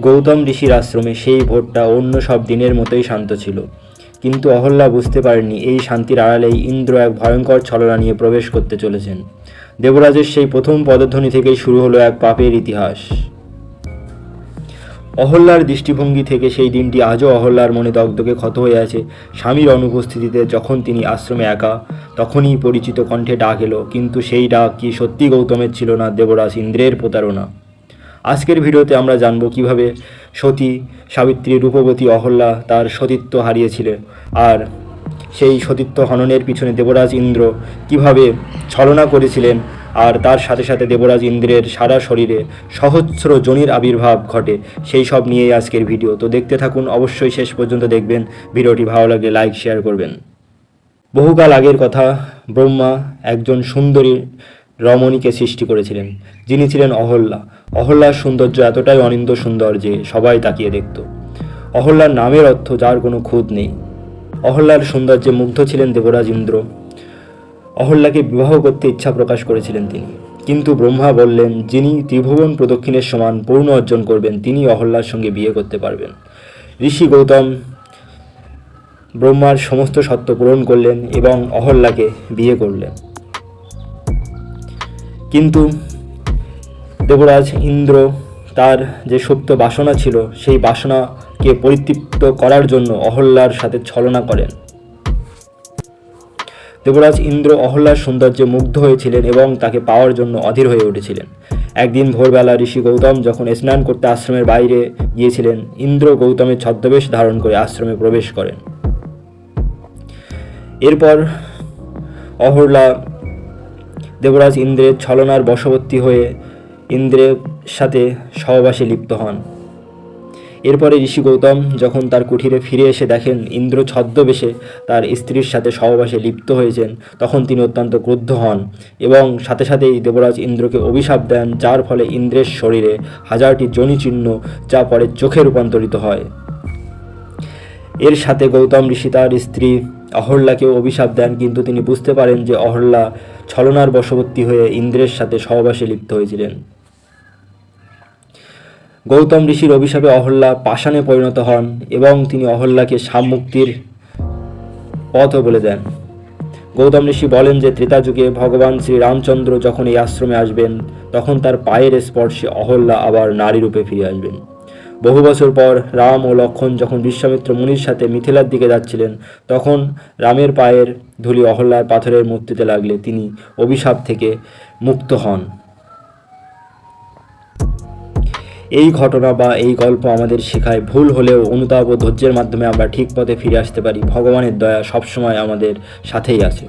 গৌতম ঋষির আশ্রমে সেই ভোরটা অন্য সব দিনের মতোই শান্ত ছিল, কিন্তু অহল্যা বুঝতে পারেননি এই শান্তির আড়ালেই ইন্দ্র এক ভয়ঙ্কর ছলনা নিয়ে প্রবেশ করতে চলেছেন। দেবরাজের সেই প্রথম পদধ্বনি থেকেই শুরু হলো এক পাপের ইতিহাস। অহল্যার দৃষ্টিভঙ্গি থেকে সেই দিনটি আজও অহল্যার মনে দগদগে ক্ষত হয়ে আছে। স্বামীর অনুপস্থিতিতে যখন তিনি আশ্রমে একা, তখনই পরিচিত কণ্ঠে ডাক এলো, কিন্তু সেই ডাক কি সত্যি গৌতমের ছিল না দেবরাজ ইন্দ্রের প্রতারণা? আজকের ভিডিওতে আমরা জানব কিভাবে সতী সাবিত্রী রূপবতী অহল্যা তার সতীত্ব হারিয়েছিলেন, আর সেই সতীত্ব হননের পিছনে দেবরাজ ইন্দ্র কিভাবে ছলনা করেছিলেন, আর তার সাথে সাথে দেবরাজ ইন্দ্রের সারা শরীরে সহস্র যোনির আবির্ভাব ঘটে। সেই সব নিয়েই আজকের ভিডিও, তো দেখতে থাকুন, অবশ্যই শেষ পর্যন্ত দেখবেন। ভিডিওটি ভালো লাগলে লাইক শেয়ার করবেন। বহুকাল আগের কথা, ব্রহ্মা একজন সুন্দরী রমণীকে সৃষ্টি করেছিলেন, যিনি ছিলেন অহল্যা। অহল্যার সৌন্দর্য এতটাই অনিন্দ্য সুন্দর যে সবাই তাকিয়ে দেখত। অহল্যার নামের অর্থ যার কোনো খুঁত নেই। অহল্যার সৌন্দর্যে মুগ্ধ ছিলেন দেবরাজ ইন্দ্র। অহল্যাকে বিবাহ করতে ইচ্ছা প্রকাশ করেছিলেন তিনি, কিন্তু ব্রহ্মা বললেন যিনি ত্রিভুবন প্রদক্ষিণের সমান পূর্ণ অর্জন করবেন তিনি অহল্যার সঙ্গে বিয়ে করতে পারবেন। ঋষি গৌতম ব্রহ্মার সমস্ত শর্ত পূরণ করলেন এবং অহল্যাকে বিয়ে করলেন। কিন্তু দেবরাজ ইন্দ্র তার যে সুপ্ত বাসনা ছিল, সেই বাসনাকে পরিতৃপ্ত করার জন্য অহল্যার সাথে ছলনা করেন। দেবরাজ ইন্দ্র অহল্যার সৌন্দর্যে মুগ্ধ হয়েছিলেন এবং তাকে পাওয়ার জন্য অধীর হয়ে উঠেছিলেন। একদিন ভোরবেলা ঋষি গৌতম যখন স্নান করতে আশ্রমের বাইরে গিয়েছিলেন, ইন্দ্র গৌতমের ছদ্মবেশ ধারণ করে আশ্রমে প্রবেশ করেন। এরপর অহল্যা দেবরাজ ইন্দ্রের ছলনার বশবর্তী হয়ে ইন্দ্রের সাথে সহবাসে লিপ্ত হন। এরপরে ঋষি গৌতম যখন তার কুঠিরে ফিরে এসে দেখেন ইন্দ্র ছদ্মবেশে তার স্ত্রীর সাথে সহবাসে লিপ্ত হয়েছেন, তখন তিনি অত্যন্ত ক্রুদ্ধ হন এবং সাথে সাথেই দেবরাজ ইন্দ্রকে অভিশাপ দেন, যার ফলে ইন্দ্রের শরীরে 1000টি যোনিচিহ্ন যা পরে চোখে রূপান্তরিত হয়। এর সাথে গৌতম ঋষি তার স্ত্রী অহল্যাকেও অভিশাপ দেন, কিন্তু তিনি বুঝতে পারেন যে অহল্যা ছলনার বশবর্তী হয়ে ইন্দ্রের সাথে সহবাসে লিপ্ত হয়েছিলেন। গৌতম ঋষির অভিশাপে অহল্যা পাষাণে পরিণত হন এবং তিনি অহল্যাকে শাপমুক্তির পথও বলে দেন। গৌতম ঋষি বলেন যে ত্রেতা যুগে ভগবান শ্রী রামচন্দ্র যখন এই আশ্রমে আসবেন, তখন তার পায়ের স্পর্শে অহল্যা আবার নারী রূপে ফিরে আসবেন। বহু বছর পর রাম ও লক্ষ্মণ যখন বিশ্বামিত্র মুনির সাথে মিথিলার দিকে যাচ্ছিলেন, তখন রামের পায়ের ধুলি অহল্যার পাথরের মূর্তিতে লাগলে তিনি অভিশাপ থেকে মুক্ত হন। এই ঘটনা বা এই গল্প আমাদের শেখায় ভুল হলেও অনুতাপ ও ধৈর্যের মাধ্যমে আমরা ঠিক পথে ফিরে আসতে পারি। ভগবানের দয়া সবসময় আমাদের সাথেই আছে।